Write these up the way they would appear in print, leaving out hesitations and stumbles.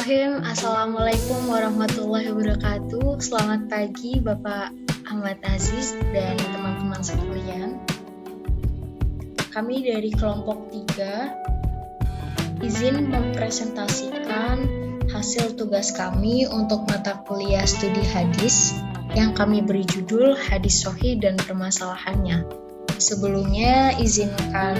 Bismillahirrahmanirrahim. Assalamualaikum warahmatullahi wabarakatuh. Selamat pagi Bapak Ahmad Aziz dan teman-teman sekalian. Kami dari kelompok 3 izin mempresentasikan hasil tugas kami untuk mata kuliah studi hadis yang kami beri judul Hadis Shahih dan Permasalahannya. Sebelumnya izinkan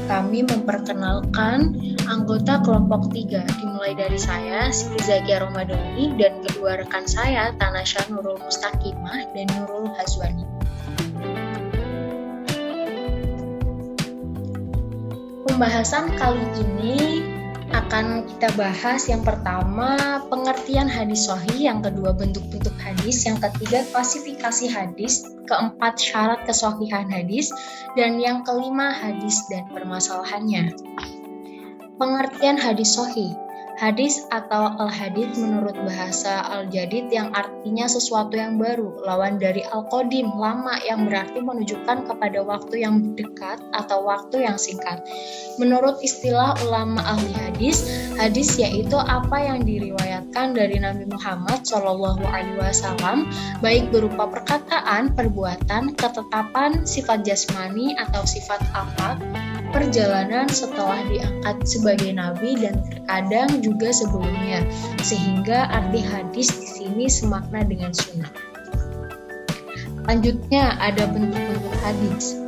kami memperkenalkan anggota kelompok 3, dimulai dari saya, Siti Zakia Romadoni, dan kedua rekan saya, Tanasha Nurul Mustaqimah dan Nurul Hazwani. Pembahasan kali ini akan kita bahas yang pertama pengertian hadis shahih, yang kedua bentuk-bentuk hadis, yang ketiga klasifikasi hadis, keempat syarat kesahihan hadis, dan yang kelima hadis dan permasalahannya. Pengertian hadis shahih. Hadis atau al-hadits menurut bahasa al-jadid yang artinya sesuatu yang baru, lawan dari al-qadim, lama, yang berarti menunjukkan kepada waktu yang dekat atau waktu yang singkat. Menurut istilah ulama ahli hadis, hadis yaitu apa yang diriwayatkan dari Nabi Muhammad SAW, baik berupa perkataan, perbuatan, ketetapan, sifat jasmani atau sifat akhlak, perjalanan setelah diangkat sebagai nabi dan terkadang juga sebelumnya, sehingga arti hadis di sini semakna dengan sunnah. Lanjutnya ada bentuk-bentuk hadis.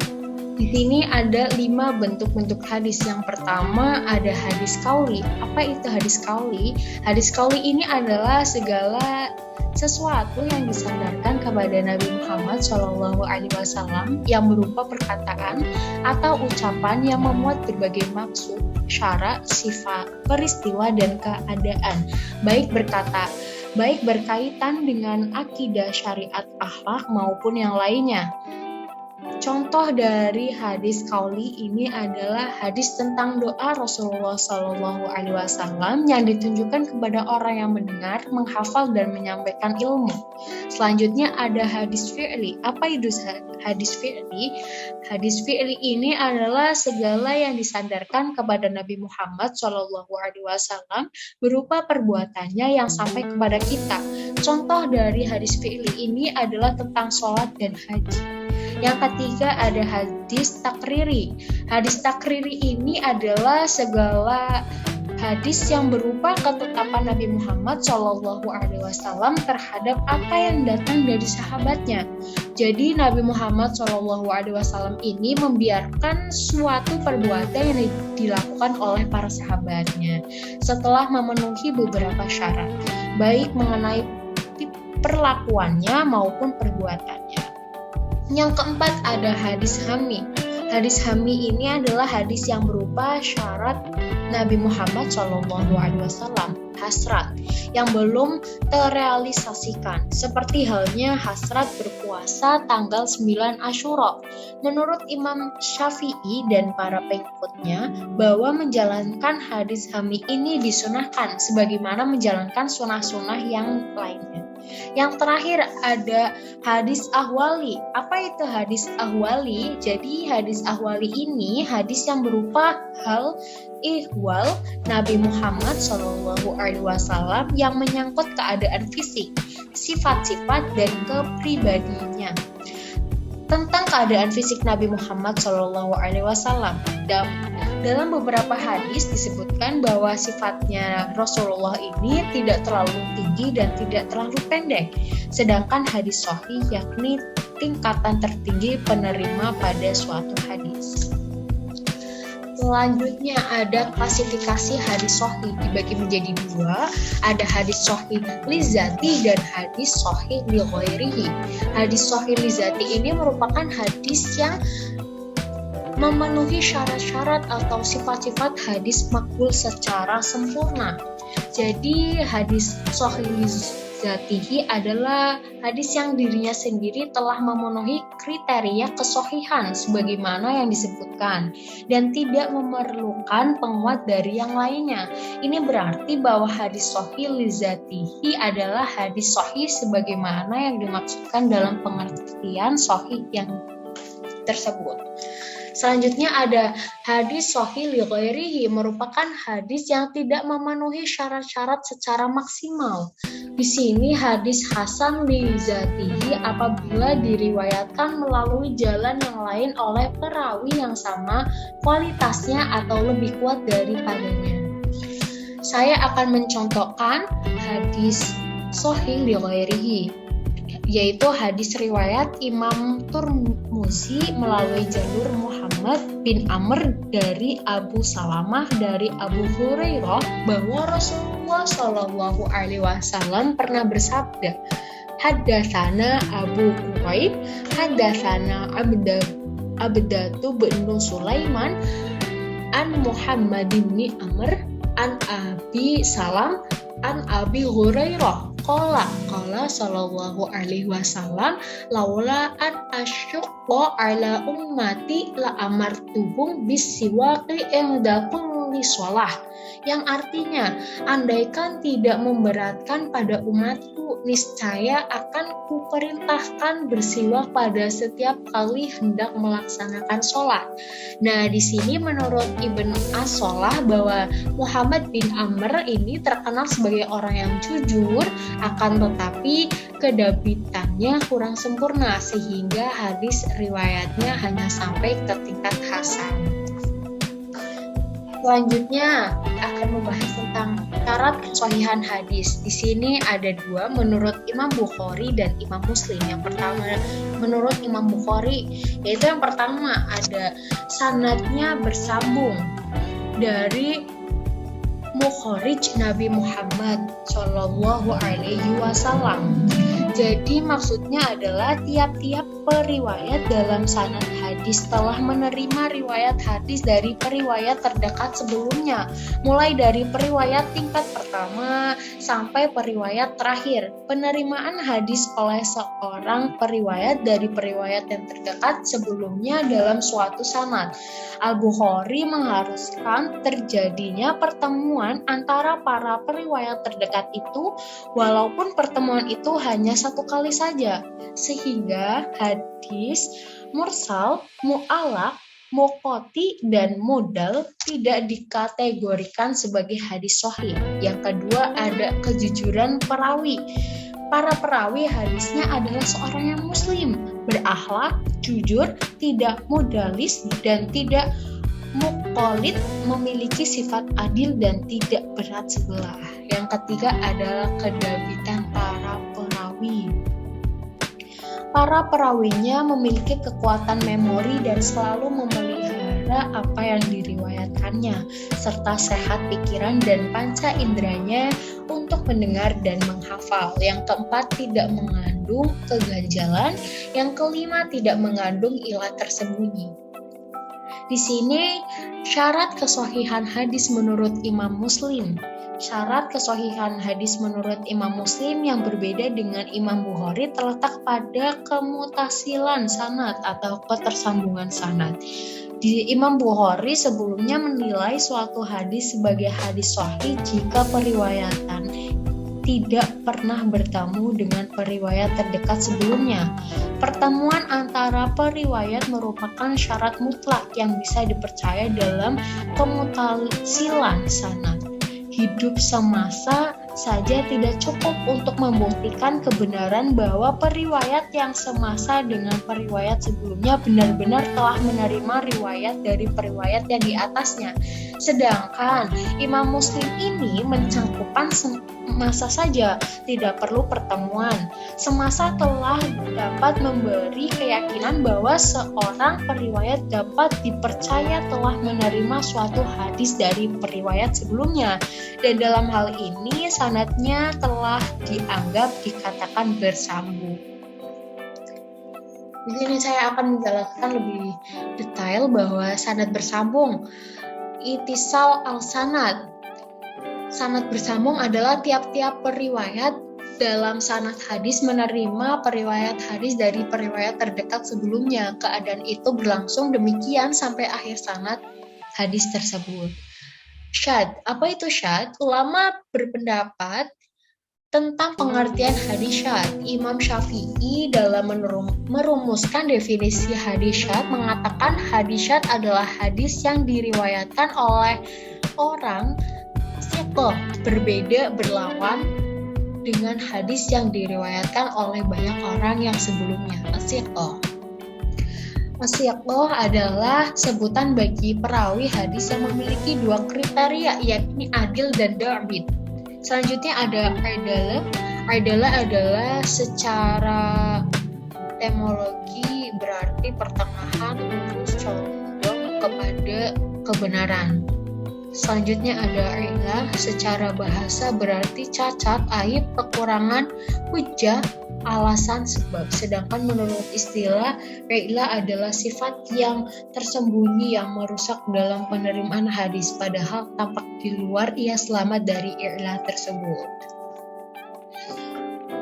Di sini ada 5 bentuk-bentuk hadis. Yang pertama ada hadis qauli. Apa itu hadis qauli? Hadis qauli ini adalah segala sesuatu yang disandarkan kepada Nabi Muhammad SAW yang berupa perkataan atau ucapan yang memuat berbagai maksud, syarat, sifat, peristiwa, dan keadaan, baik berkaitan dengan akidah, syariat, akhlak maupun yang lainnya. Contoh dari hadis qauli ini adalah hadis tentang doa Rasulullah SAW yang ditunjukkan kepada orang yang mendengar, menghafal, dan menyampaikan ilmu. Selanjutnya ada hadis fi'li. Apa itu hadis fi'li? Hadis fi'li ini adalah segala yang disandarkan kepada Nabi Muhammad SAW berupa perbuatannya yang sampai kepada kita. Contoh dari hadis fi'li ini adalah tentang sholat dan haji. Yang ketiga ada hadis takriri. Hadis takriri ini adalah segala hadis yang berupa ketetapan Nabi Muhammad SAW terhadap apa yang datang dari sahabatnya. Jadi Nabi Muhammad SAW ini membiarkan suatu perbuatan yang dilakukan oleh para sahabatnya setelah memenuhi beberapa syarat, baik mengenai perlakuannya maupun perbuatannya. Yang keempat ada hadis hami. Hadis hami ini adalah hadis yang berupa syarat Nabi Muhammad SAW, hasrat yang belum terrealisasikan, seperti halnya hasrat berpuasa tanggal 9 Asyura. Menurut Imam Syafi'i dan para pengikutnya, bahwa menjalankan hadis hami ini disunahkan sebagaimana menjalankan sunnah-sunnah yang lainnya. Yang terakhir ada hadis ahwali. Apa itu hadis ahwali? Jadi hadis ahwali ini hadis yang berupa hal ihwal Nabi Muhammad SAW yang menyangkut keadaan fisik, sifat-sifat, dan kepribadiannya. Tentang keadaan fisik Nabi Muhammad SAW. Dalam beberapa hadis disebutkan bahwa sifatnya Rasulullah ini tidak terlalu tinggi dan tidak terlalu pendek. Sedangkan hadis shahih yakni tingkatan tertinggi penerima pada suatu hadis. Selanjutnya ada klasifikasi hadis shahih, dibagi menjadi 2. Ada hadis shahih li zati dan hadis shahih li ghairihi. Hadis shahih li zati ini merupakan hadis yang memenuhi syarat-syarat atau sifat-sifat hadis makbul secara sempurna. Jadi hadis shahih li zatihi adalah hadis yang dirinya sendiri telah memenuhi kriteria kesohihan sebagaimana yang disebutkan dan tidak memerlukan penguat dari yang lainnya. Ini berarti bahwa hadis shahih li zatihi adalah hadis shahih sebagaimana yang dimaksudkan dalam pengertian shahih yang tersebut. Selanjutnya ada hadis sahih li ghairihi, merupakan hadis yang tidak memenuhi syarat-syarat secara maksimal. Di sini hadis hasan li zatihi apabila diriwayatkan melalui jalan yang lain oleh perawi yang sama kualitasnya atau lebih kuat daripadanya. Saya akan mencontohkan hadis sahih li ghairihi, yaitu hadis riwayat Imam Turmuzi melalui jalur Muhammad bin Amr dari Abu Salamah dari Abu Hurairah bahwa Rasulullah Shallallahu Alaihi Wasallam pernah bersabda, Haddatsana Abu Quraib, Haddatsana Abdatu bin Sulaiman, an Muhammad bin Amr, an Abi Salam, an Abi Hurairah. Qala sallallahu alaihi wasallam laula an asyqa ala ummati la amartuhum bisiwaqi inda kulli shalah, yang artinya andaikan tidak memberatkan pada umatku niscaya akan kuperintahkan bersiwak pada setiap kali hendak melaksanakan sholat. Nah, di sini menurut Ibn As-Solah bahwa Muhammad bin Amr ini terkenal sebagai orang yang jujur, akan tetapi kedabitannya kurang sempurna sehingga hadis riwayatnya hanya sampai ke tingkat hasan. Selanjutnya akan membahas tentang syarat kesahihan hadis. Di sini ada dua menurut Imam Bukhari dan Imam Muslim. Yang pertama menurut Imam Bukhari, yaitu yang pertama ada sanadnya bersambung dari Mukharij Nabi Muhammad Shallallahu Alaihi Wasallam. Jadi maksudnya adalah tiap-tiap periwayat dalam sanad hadis telah menerima riwayat hadis dari periwayat terdekat sebelumnya, mulai dari periwayat tingkat pertama sampai periwayat terakhir. Penerimaan hadis oleh seorang periwayat dari periwayat yang terdekat sebelumnya dalam suatu sanad. Al-Bukhari mengharuskan terjadinya pertemuan antara para periwayat terdekat itu, walaupun pertemuan itu hanya satu kali saja, sehingga hadis mursal, mu'allaq, muqati, dan modal tidak dikategorikan sebagai hadis sahih. Yang kedua ada kejujuran perawi. Para perawi hadisnya adalah seorang yang muslim, berakhlak, jujur, tidak modalis, dan tidak muqallid, memiliki sifat adil dan tidak berat sebelah. Yang ketiga adalah kedabitan para perawi. Para perawinya memiliki kekuatan memori dan selalu memelihara apa yang diriwayatkannya, serta sehat pikiran dan panca inderanya untuk mendengar dan menghafal. Yang keempat, tidak mengandung keganjalan. Yang kelima, tidak mengandung ilah tersembunyi. Di sini syarat kesahihan hadis menurut Imam Muslim. Syarat kesahihan hadis menurut Imam Muslim yang berbeda dengan Imam Bukhari terletak pada kemutasilan sanad atau ketersambungan sanad. Di Imam Bukhari sebelumnya menilai suatu hadis sebagai hadis sahih jika periwayatan tidak pernah bertemu dengan periwayat terdekat sebelumnya. Pertemuan antara periwayat merupakan syarat mutlak yang bisa dipercaya dalam kemutasilan sanad. Hidup semasa saja tidak cukup untuk membuktikan kebenaran bahwa periwayat yang semasa dengan periwayat sebelumnya benar-benar telah menerima riwayat dari periwayat yang di atasnya. Sedangkan Imam Muslim ini mencangkupan semasa saja, tidak perlu pertemuan. Semasa telah dapat memberi keyakinan bahwa seorang periwayat dapat dipercaya telah menerima suatu hadis dari periwayat sebelumnya. Dan dalam hal ini sanadnya telah dianggap dikatakan bersambung. Di sini saya akan menjelaskan lebih detail bahwa sanad bersambung. Itisal al-sanad. Sanad bersambung adalah tiap-tiap periwayat dalam sanad hadis menerima periwayat hadis dari periwayat terdekat sebelumnya. Keadaan itu berlangsung demikian sampai akhir sanad hadis tersebut. Syad. Apa itu syad? Ulama berpendapat Tentang pengertian hadis syad, Imam Syafi'i dalam merumuskan definisi hadis syad mengatakan hadis syad adalah hadis yang diriwayatkan oleh orang siqah, berbeda berlawan dengan hadis yang diriwayatkan oleh banyak orang yang sebelumnya. As-siqah adalah sebutan bagi perawi hadis yang memiliki dua kriteria, yakni adil dan dhabit. Selanjutnya ada adalah adalah secara etimologi berarti pertengahan, lurus, condong kepada kebenaran. Selanjutnya ada ilah, secara bahasa berarti cacat, aib, kekurangan, hujjah, alasan, sebab. Sedangkan menurut istilah, ilah adalah sifat yang tersembunyi yang merusak dalam penerimaan hadis, padahal tampak di luar ia selamat dari ilah tersebut.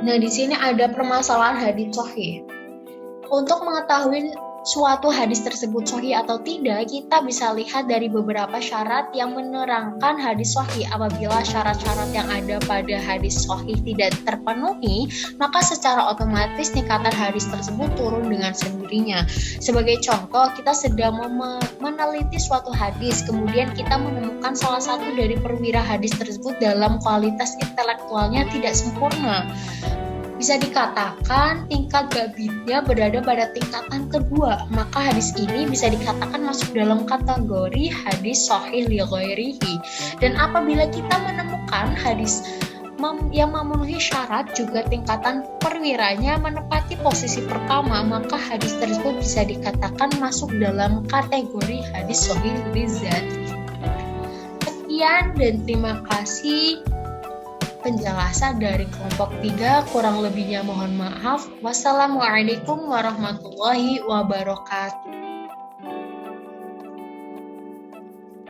Nah, di sini ada permasalahan hadis sahih. Untuk mengetahui suatu hadis tersebut sahih atau tidak, kita bisa lihat dari beberapa syarat yang menerangkan hadis sahih. Apabila syarat-syarat yang ada pada hadis sahih tidak terpenuhi, maka secara otomatis tingkatan hadis tersebut turun dengan sendirinya. Sebagai contoh, kita sedang meneliti suatu hadis, kemudian kita menemukan salah satu dari perwira hadis tersebut dalam kualitas intelektualnya tidak sempurna. Bisa dikatakan tingkat dhabitnya berada pada tingkatan kedua, maka hadis ini bisa dikatakan masuk dalam kategori hadis sahih li ghairihi. Dan apabila kita menemukan hadis yang memenuhi syarat juga tingkatan perwiranya menempati posisi pertama, maka hadis tersebut bisa dikatakan masuk dalam kategori hadis sahih li dzati. Sekian dan terima kasih penjelasan dari kelompok 3, kurang lebihnya mohon maaf. Wassalamualaikum warahmatullahi wabarakatuh.